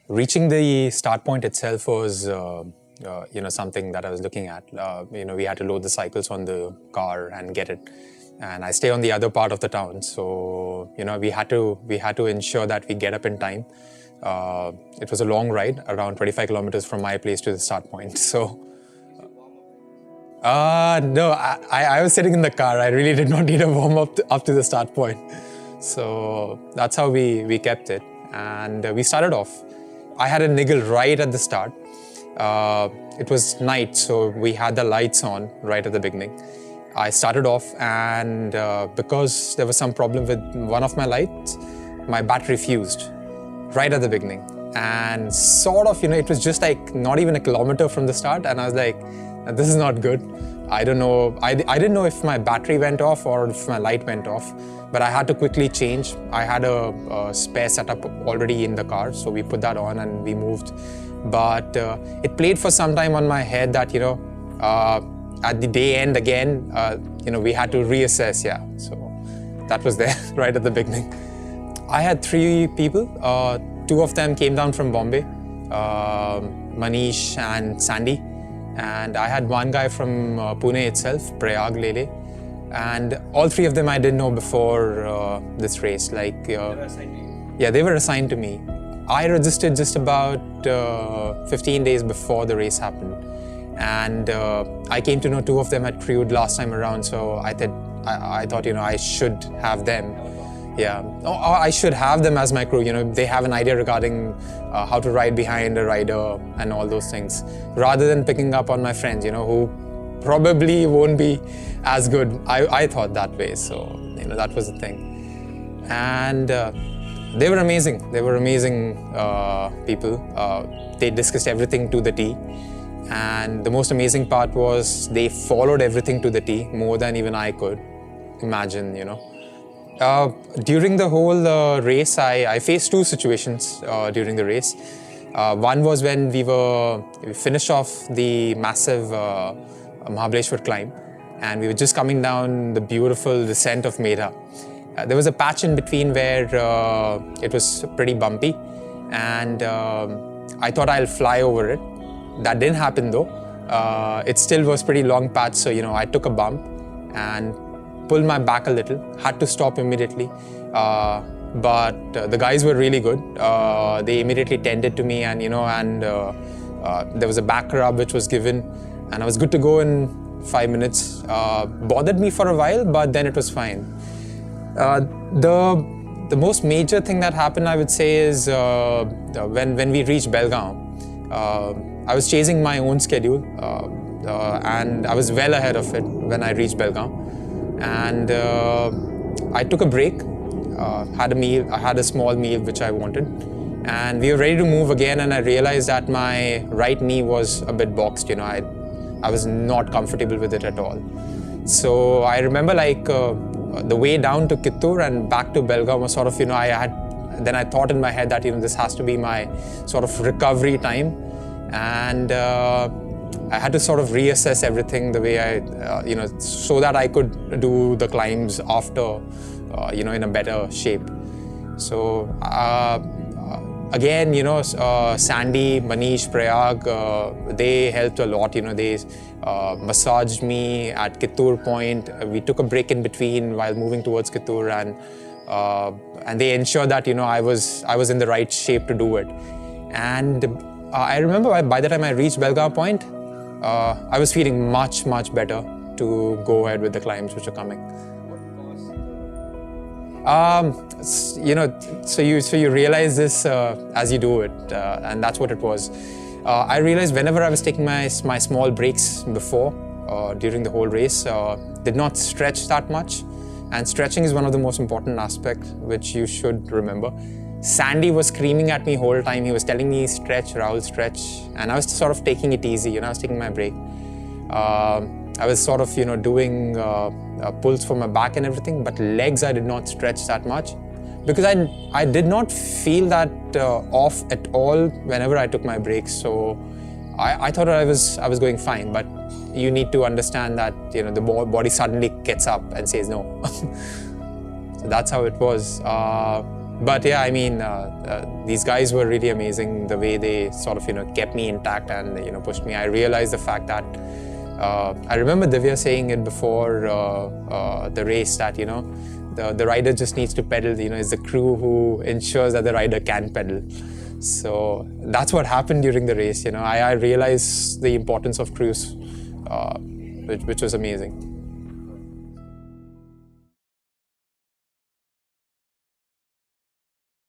Reaching the start point itself was, something that I was looking at. We had to load the cycles on the car and get it. And I stay on the other part of the town, so we had to ensure that we get up in time. It was a long ride, around 25 kilometers from my place to the start point. So, no, I was sitting in the car. I really did not need a warm up to the start point. So that's how we kept it, and we started off. I had a niggle right at the start. It was night, so we had the lights on right at the beginning. I started off, and because there was some problem with one of my lights, my battery fused right at the beginning. And sort of, it was just like not even a kilometer from the start, and I was like, this is not good. I don't know. I didn't know if my battery went off or if my light went off, but I had to quickly change. I had a spare setup already in the car, so we put that on and we moved. But it played for some time on my head that, at the day end again, we had to reassess, yeah. So that was there right at the beginning. I had 3 people. 2 of them came down from Bombay, Manish and Sandy. And I had one guy from Pune itself, Prayag Lele. And all 3 of them I didn't know before this race. They were assigned to you? Yeah, they were assigned to me. I registered just about 15 days before the race happened. And I came to know 2 of them had crewed last time around, so I thought, I should have them. Yeah, I should have them as my crew. They have an idea regarding how to ride behind a rider and all those things, rather than picking up on my friends, who probably won't be as good. I thought that way, so that was the thing. And they were amazing. They were amazing people. They discussed everything to the T. And the most amazing part was they followed everything to the T, more than even I could imagine, During the whole race, I faced 2 situations during the race. One was when we finished off the massive Mahabaleshwar climb, and we were just coming down the beautiful descent of Medha. There was a patch in between where it was pretty bumpy, and I thought I'll fly over it. That didn't happen though. It still was pretty long patch, so I took a bump and pulled my back a little, had to stop immediately. But the guys were really good. They immediately tended to me, and there was a back rub which was given, and I was good to go in 5 minutes. Bothered me for a while, but then it was fine. The most major thing that happened, I would say, is when we reached Belgaum. I was chasing my own schedule, and I was well ahead of it when I reached Belgaum. And I took a break, had a meal. I had a small meal which I wanted, and we were ready to move again. And I realized that my right knee was a bit boxed. I was not comfortable with it at all. So I remember the way down to Kittur and back to Belgaum was sort of Then I thought in my head that this has to be my sort of recovery time, and I had to sort of reassess everything the way so that I could do the climbs after, in a better shape. So again, Sandy, Manish, Prayag, they helped a lot. They massaged me at Kittur point. We took a break in between while moving towards Kittur, and they ensured that I was in the right shape to do it. And I remember by the time I reached Belgaum point, I was feeling much better to go ahead with the climbs which are coming. So you realize this as you do it, and that's what it was. I realized whenever I was taking my small breaks before, during the whole race, did not stretch that much. And stretching is one of the most important aspects which you should remember. Sandy was screaming at me whole time. He was telling me, stretch, Rahul, stretch. And I was sort of taking it easy, I was taking my break. I was sort of, doing pulls for my back and everything, but legs I did not stretch that much because I did not feel that off at all whenever I took my breaks. So I thought I was going fine, but you need to understand that the body suddenly gets up and says no. So that's how it was. But yeah, I mean, these guys were really amazing. The way they sort of, kept me intact and, pushed me. I realized the fact that I remember Divya saying it before the race that, the rider just needs to pedal. It's the crew who ensures that the rider can pedal. So that's what happened during the race. I realized the importance of crews, which was amazing.